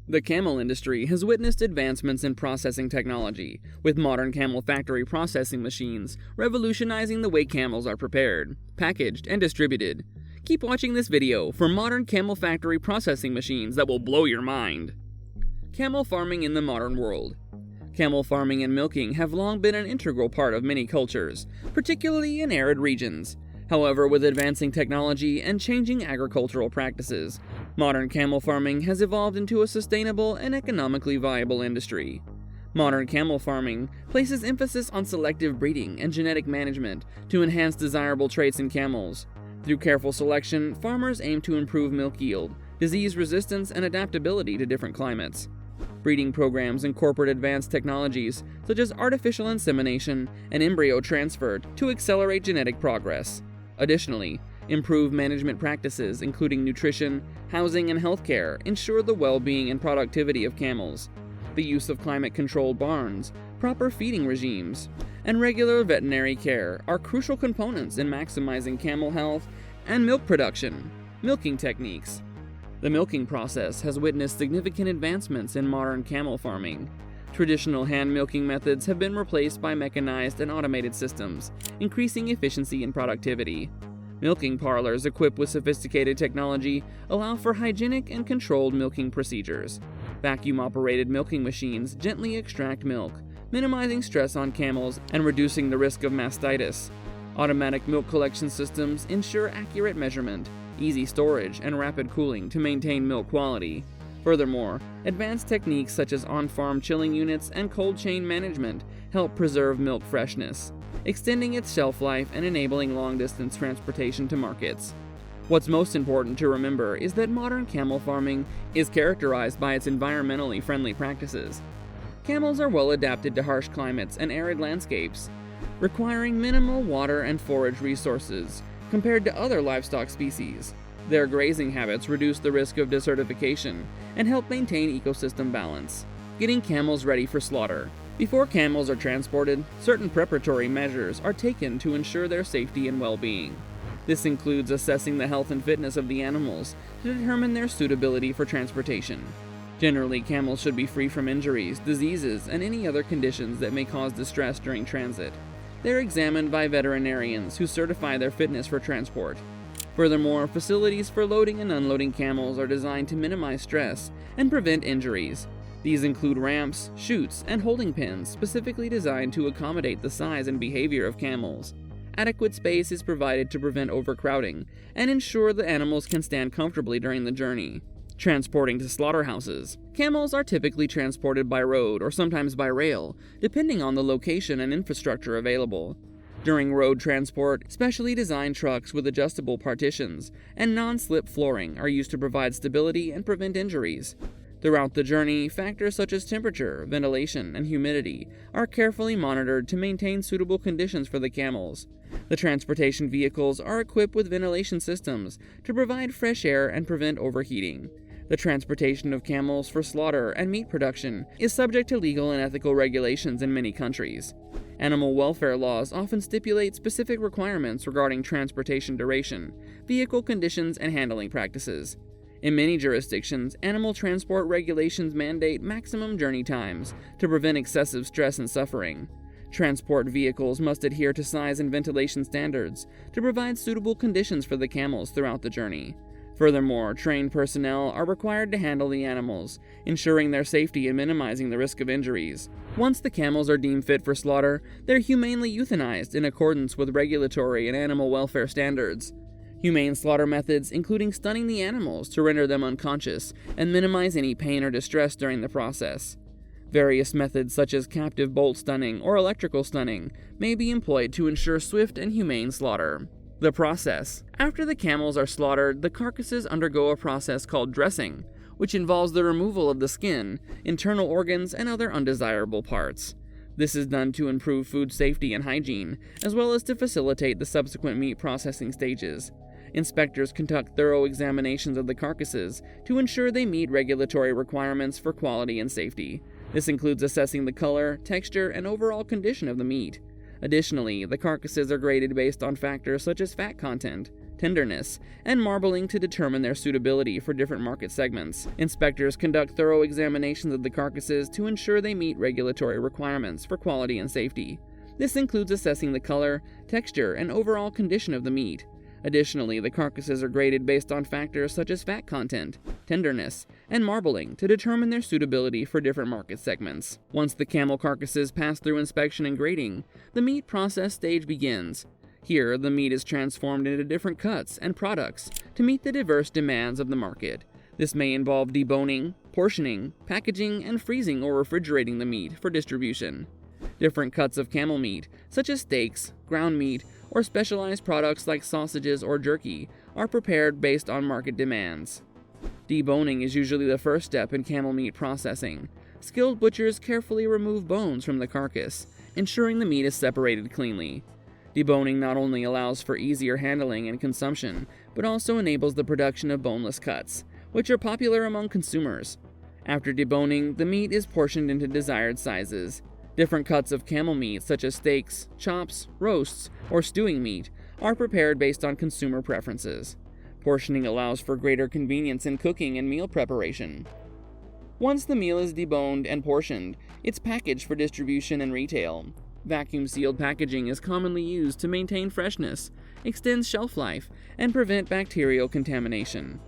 The camel industry has witnessed advancements in processing technology, with modern camel factory processing machines revolutionizing the way camels are prepared, packaged, and distributed. Keep watching this video for modern camel factory processing machines that will blow your mind. Camel farming in the modern world. Camel farming and milking have long been an integral part of many cultures, particularly in arid regions. However, with advancing technology and changing agricultural practices, modern camel farming has evolved into a sustainable and economically viable industry. Modern camel farming places emphasis on selective breeding and genetic management to enhance desirable traits in camels. Through careful selection, farmers aim to improve milk yield, disease resistance, and adaptability to different climates. Breeding programs incorporate advanced technologies such as artificial insemination and embryo transfer to accelerate genetic progress. Additionally, improved management practices including nutrition, housing, and healthcare ensure the well-being and productivity of camels. The use of climate-controlled barns, proper feeding regimes, and regular veterinary care are crucial components in maximizing camel health and milk production. Milking techniques. The milking process has witnessed significant advancements in modern camel farming. Traditional hand milking methods have been replaced by mechanized and automated systems, increasing efficiency and productivity. Milking parlors equipped with sophisticated technology allow for hygienic and controlled milking procedures. Vacuum-operated milking machines gently extract milk, minimizing stress on camels and reducing the risk of mastitis. Automatic milk collection systems ensure accurate measurement, easy storage, and rapid cooling to maintain milk quality. Furthermore, advanced techniques such as on-farm chilling units and cold chain management help preserve milk freshness, extending its shelf life and enabling long-distance transportation to markets. What's most important to remember is that modern camel farming is characterized by its environmentally friendly practices. Camels are well adapted to harsh climates and arid landscapes, requiring minimal water and forage resources compared to other livestock species. Their grazing habits reduce the risk of desertification and help maintain ecosystem balance. Getting camels ready for slaughter. Before camels are transported, certain preparatory measures are taken to ensure their safety and well-being. This includes assessing the health and fitness of the animals to determine their suitability for transportation. Generally, camels should be free from injuries, diseases, and any other conditions that may cause distress during transit. They're examined by veterinarians who certify their fitness for transport. Furthermore, facilities for loading and unloading camels are designed to minimize stress and prevent injuries. These include ramps, chutes, and holding pens specifically designed to accommodate the size and behavior of camels. Adequate space is provided to prevent overcrowding and ensure the animals can stand comfortably during the journey. Transporting to slaughterhouses. Camels are typically transported by road or sometimes by rail, depending on the location and infrastructure available. During road transport, specially designed trucks with adjustable partitions and non-slip flooring are used to provide stability and prevent injuries. Throughout the journey, factors such as temperature, ventilation, and humidity are carefully monitored to maintain suitable conditions for the camels. The transportation vehicles are equipped with ventilation systems to provide fresh air and prevent overheating. The transportation of camels for slaughter and meat production is subject to legal and ethical regulations in many countries. Animal welfare laws often stipulate specific requirements regarding transportation duration, vehicle conditions, and handling practices. In many jurisdictions, animal transport regulations mandate maximum journey times to prevent excessive stress and suffering. Transport vehicles must adhere to size and ventilation standards to provide suitable conditions for the camels throughout the journey. Furthermore, trained personnel are required to handle the animals, ensuring their safety and minimizing the risk of injuries. Once the camels are deemed fit for slaughter, they're humanely euthanized in accordance with regulatory and animal welfare standards. Humane slaughter methods including stunning the animals to render them unconscious and minimize any pain or distress during the process. Various methods such as captive bolt stunning or electrical stunning may be employed to ensure swift and humane slaughter. The process. After the camels are slaughtered, the carcasses undergo a process called dressing, which involves the removal of the skin, internal organs, and other undesirable parts. This is done to improve food safety and hygiene, as well as to facilitate the subsequent meat processing stages. Inspectors conduct thorough examinations of the carcasses to ensure they meet regulatory requirements for quality and safety. This includes assessing the color, texture, and overall condition of the meat. Additionally, the carcasses are graded based on factors such as fat content, tenderness, and marbling to determine their suitability for different market segments. Inspectors conduct thorough examinations of the carcasses to ensure they meet regulatory requirements for quality and safety. This includes assessing the color, texture, and overall condition of the meat. Additionally, the carcasses are graded based on factors such as fat content, tenderness, and marbling to determine their suitability for different market segments. Once the camel carcasses pass through inspection and grading, the meat process stage begins. Here, the meat is transformed into different cuts and products to meet the diverse demands of the market. This may involve deboning, portioning, packaging, and freezing or refrigerating the meat for distribution. Different cuts of camel meat, such as steaks, ground meat, or specialized products like sausages or jerky, are prepared based on market demands. Deboning is usually the first step in camel meat processing. Skilled butchers carefully remove bones from the carcass, ensuring the meat is separated cleanly. Deboning not only allows for easier handling and consumption, but also enables the production of boneless cuts, which are popular among consumers. After deboning, the meat is portioned into desired sizes. Different cuts of camel meat, such as steaks, chops, roasts, or stewing meat, are prepared based on consumer preferences. Portioning allows for greater convenience in cooking and meal preparation. Once the meal is deboned and portioned, it's packaged for distribution and retail. Vacuum-sealed packaging is commonly used to maintain freshness, extend shelf life, and prevent bacterial contamination.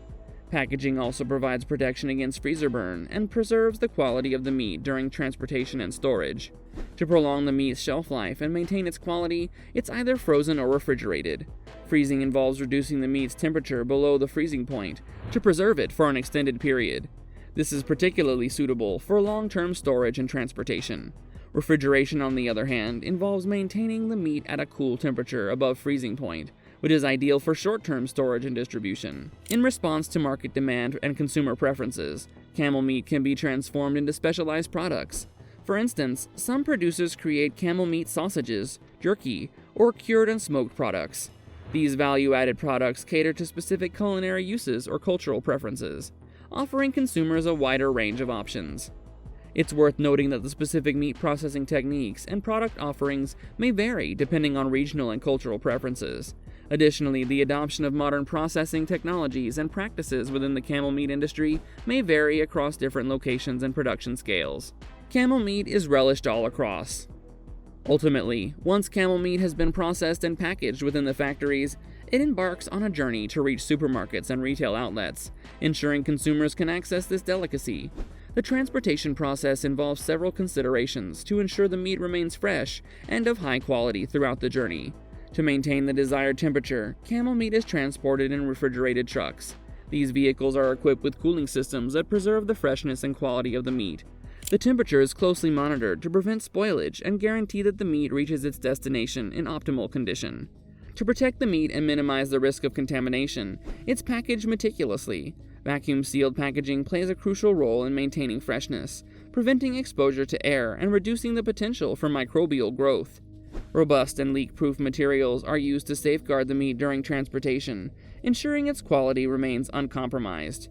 Packaging also provides protection against freezer burn and preserves the quality of the meat during transportation and storage. To prolong the meat's shelf life and maintain its quality, it's either frozen or refrigerated. Freezing involves reducing the meat's temperature below the freezing point to preserve it for an extended period. This is particularly suitable for long-term storage and transportation. Refrigeration, on the other hand, involves maintaining the meat at a cool temperature above freezing point, which is ideal for short-term storage and distribution. In response to market demand and consumer preferences, camel meat can be transformed into specialized products. For instance, some producers create camel meat sausages, jerky, or cured and smoked products. These value-added products cater to specific culinary uses or cultural preferences, offering consumers a wider range of options. It's worth noting that the specific meat processing techniques and product offerings may vary depending on regional and cultural preferences. Additionally, the adoption of modern processing technologies and practices within the camel meat industry may vary across different locations and production scales. Camel meat is relished all across. Ultimately, once camel meat has been processed and packaged within the factories, it embarks on a journey to reach supermarkets and retail outlets, ensuring consumers can access this delicacy. The transportation process involves several considerations to ensure the meat remains fresh and of high quality throughout the journey. To maintain the desired temperature, camel meat is transported in refrigerated trucks. These vehicles are equipped with cooling systems that preserve the freshness and quality of the meat. The temperature is closely monitored to prevent spoilage and guarantee that the meat reaches its destination in optimal condition. To protect the meat and minimize the risk of contamination, it's packaged meticulously. Vacuum-sealed packaging plays a crucial role in maintaining freshness, preventing exposure to air and reducing the potential for microbial growth. Robust and leak-proof materials are used to safeguard the meat during transportation, ensuring its quality remains uncompromised.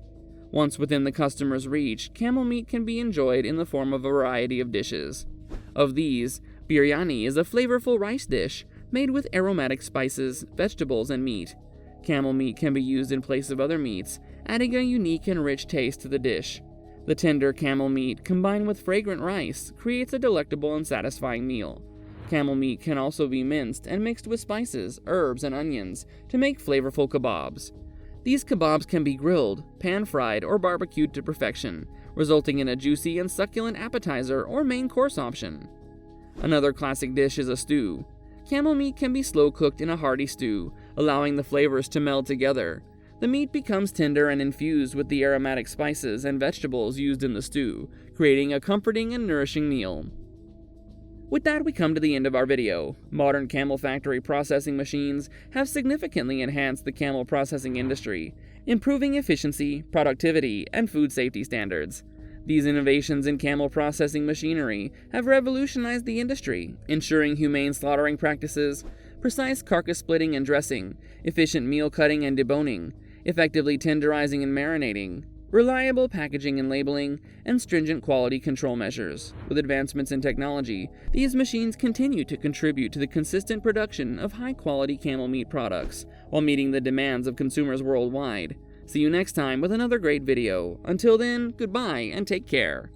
Once within the customer's reach, camel meat can be enjoyed in the form of a variety of dishes. Of these, biryani is a flavorful rice dish made with aromatic spices, vegetables, and meat. Camel meat can be used in place of other meats, adding a unique and rich taste to the dish. The tender camel meat, combined with fragrant rice, creates a delectable and satisfying meal. Camel meat can also be minced and mixed with spices, herbs, and onions to make flavorful kebabs. These kebabs can be grilled, pan-fried, or barbecued to perfection, resulting in a juicy and succulent appetizer or main course option. Another classic dish is a stew. Camel meat can be slow-cooked in a hearty stew, allowing the flavors to meld together. The meat becomes tender and infused with the aromatic spices and vegetables used in the stew, creating a comforting and nourishing meal. With that, we come to the end of our video. Modern camel factory processing machines have significantly enhanced the camel processing industry, improving efficiency, productivity, and food safety standards. These innovations in camel processing machinery have revolutionized the industry, ensuring humane slaughtering practices, precise carcass splitting and dressing, efficient meal cutting and deboning, effectively tenderizing and marinating, reliable packaging and labeling, and stringent quality control measures. With advancements in technology, these machines continue to contribute to the consistent production of high-quality camel meat products, while meeting the demands of consumers worldwide. See you next time with another great video. Until then, goodbye and take care.